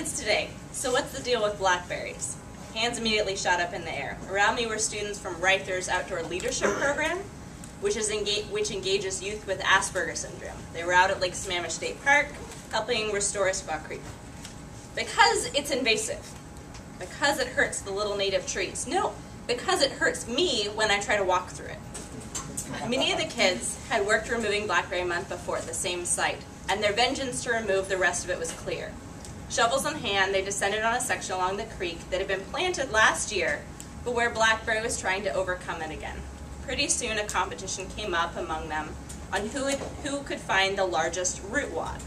kids today. So what's the deal with blackberries? Hands immediately shot up in the air. Around me were students from Reither's Outdoor Leadership Program, which engages youth with Asperger's syndrome. They were out at Lake Sammamish State Park, helping restore Squaw Creek. Because it's invasive. Because it hurts the little native trees. No, because it hurts me when I try to walk through it. Many of the kids had worked removing blackberry month before at the same site, and their vengeance to remove the rest of it was clear. Shovels in hand, they descended on a section along the creek that had been planted last year, but where blackberry was trying to overcome it again. Pretty soon a competition came up among them on who could find the largest root wad.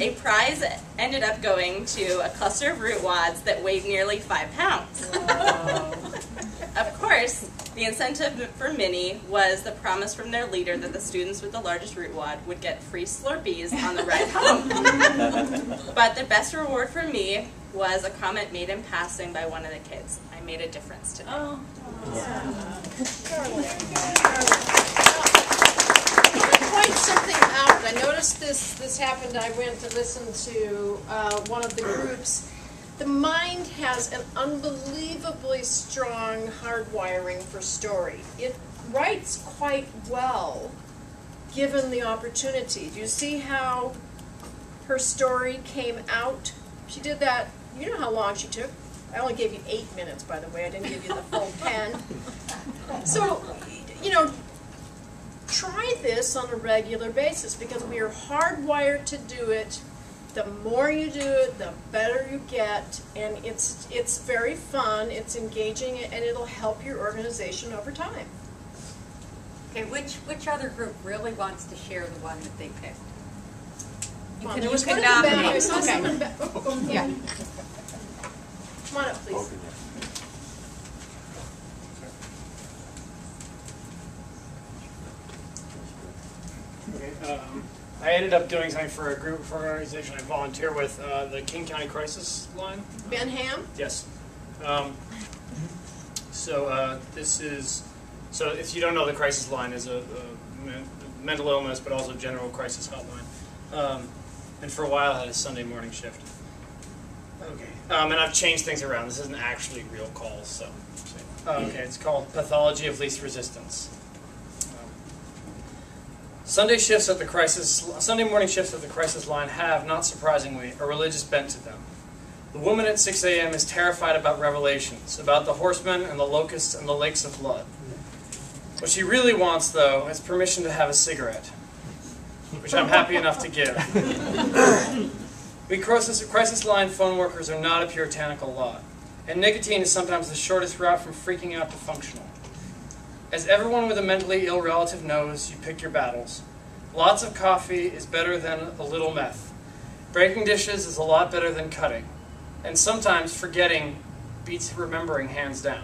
A prize ended up going to a cluster of root wads that weighed nearly 5 pounds. Of course, the incentive for Minnie was the promise from their leader that the students with the largest root wad would get free Slurpees on the ride home. But the best reward for me was a comment made in passing by one of the kids. I made a difference today. Oh. Point something out. I noticed this happened. I went to listen to one of the groups. The mind has an unbelievably strong hardwiring for story. It writes quite well given the opportunity. Do you see how her story came out? She did that. You know how long she took? I only gave you 8 minutes, by the way. I didn't give you the full 10. So, you know, try this on a regular basis because we are hardwired to do it. The more you do it, the better you get, and it's very fun, it's engaging, and it'll help your organization over time. Okay, which other group really wants to share the one that they picked? You Come on, can, there was you can one in the back. nominate. I saw Okay. someone back. Oh, Yeah. Come on up, please. Okay, I ended up doing something for a group, for an organization I volunteer with, the King County Crisis Line. Ben Ham? Yes. This is, so if you don't know, the Crisis Line is a mental illness, but also general crisis hotline. And for a while I had a Sunday morning shift. Okay. And I've changed things around. This isn't actually real calls, so. Okay, it's called Pathology of Least Resistance. Sunday morning shifts at the Crisis Line have, not surprisingly, a religious bent to them. The woman at 6 a.m. is terrified about revelations, about the horsemen and the locusts and the lakes of blood. What she really wants, though, is permission to have a cigarette, which I'm happy enough to give. We Crisis Line phone workers are not a puritanical lot, and nicotine is sometimes the shortest route from freaking out to functional. As everyone with a mentally ill relative knows, you pick your battles. Lots of coffee is better than a little meth. Breaking dishes is a lot better than cutting. And sometimes forgetting beats remembering hands down.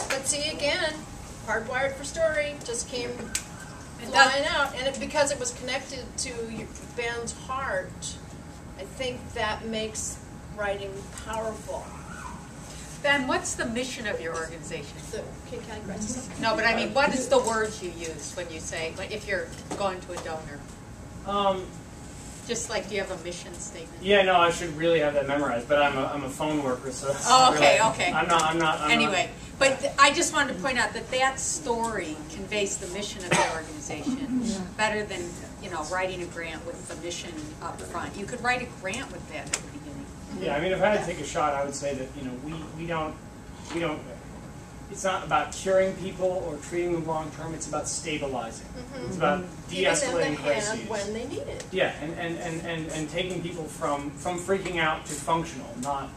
But see, again, hardwired for story, just came flying out. And because it was connected to Ben's heart, I think that makes writing powerful. Ben, what's the mission of your organization? The King County Crisis. No, but I mean, what is the words you use when you say, like, if you're going to a donor? Just like, do you have a mission statement? Yeah, no, I should really have that memorized, but I'm a phone worker, so that's okay, really, okay. I'm not. Anyway, but I just wanted to point out that story conveys the mission of the organization better than, you know, writing a grant with the mission up front. You could write a grant with that at the beginning. Yeah, I mean, if I had to take a shot, I would say that, you know, we don't. It's not about curing people or treating them long term. It's about stabilizing. It's about de-escalating crises. When they need it. Yeah, and taking people from freaking out to functional, not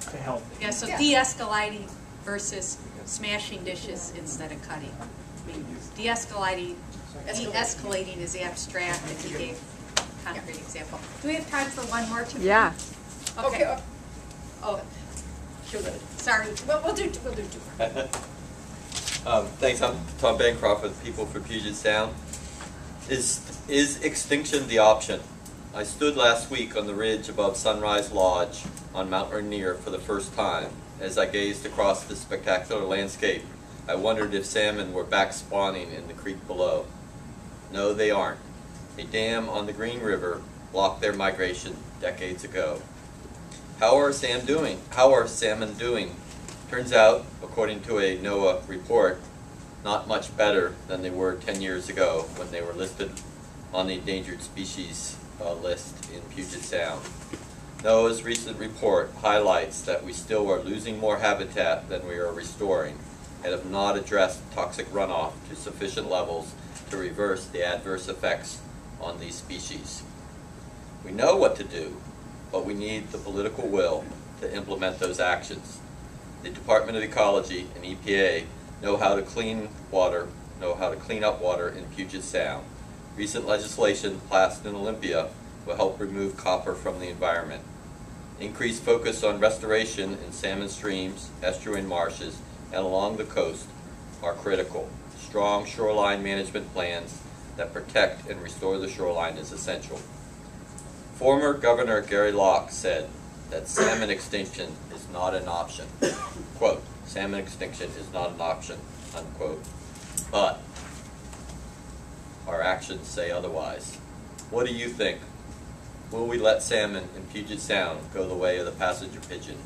to healthy. Yeah, so de-escalating versus smashing dishes instead of cutting. I mean, de-escalating is abstract, and he gave a concrete example. Do we have time for one more? Yeah. Okay. Oh, Sure. sorry. Well, we'll do two. Thanks. I'm Tom Bancroft with People for Puget Sound. Is extinction the option? I stood last week on the ridge above Sunrise Lodge on Mount Rainier for the first time as I gazed across the spectacular landscape I wondered if salmon were back spawning in the creek below. No, they aren't. A dam on the Green River blocked their migration decades ago. How are salmon doing? Turns out, according to a NOAA report, not much better than they were 10 years ago when they were listed on the endangered species list in Puget Sound. NOAA's recent report highlights that we still are losing more habitat than we are restoring and have not addressed toxic runoff to sufficient levels to reverse the adverse effects on these species. We know what to do, but we need the political will to implement those actions. The Department of Ecology and EPA know how to clean up water in Puget Sound. Recent legislation passed in Olympia will help remove copper from the environment. Increased focus on restoration in salmon streams, estuarine marshes, and along the coast are critical. Strong shoreline management plans that protect and restore the shoreline is essential. Former Governor Gary Locke said that salmon extinction is not an option. Quote, salmon extinction is not an option, unquote. But our actions say otherwise. What do you think? Will we let salmon in Puget Sound go the way of the passenger pigeon?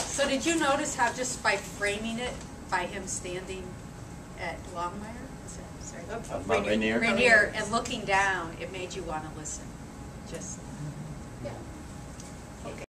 So did you notice how just by framing it, by him standing at Longmire, is that, sorry, Mount Rainier. Rainier, and looking down, it made you want to listen? Just, Yeah.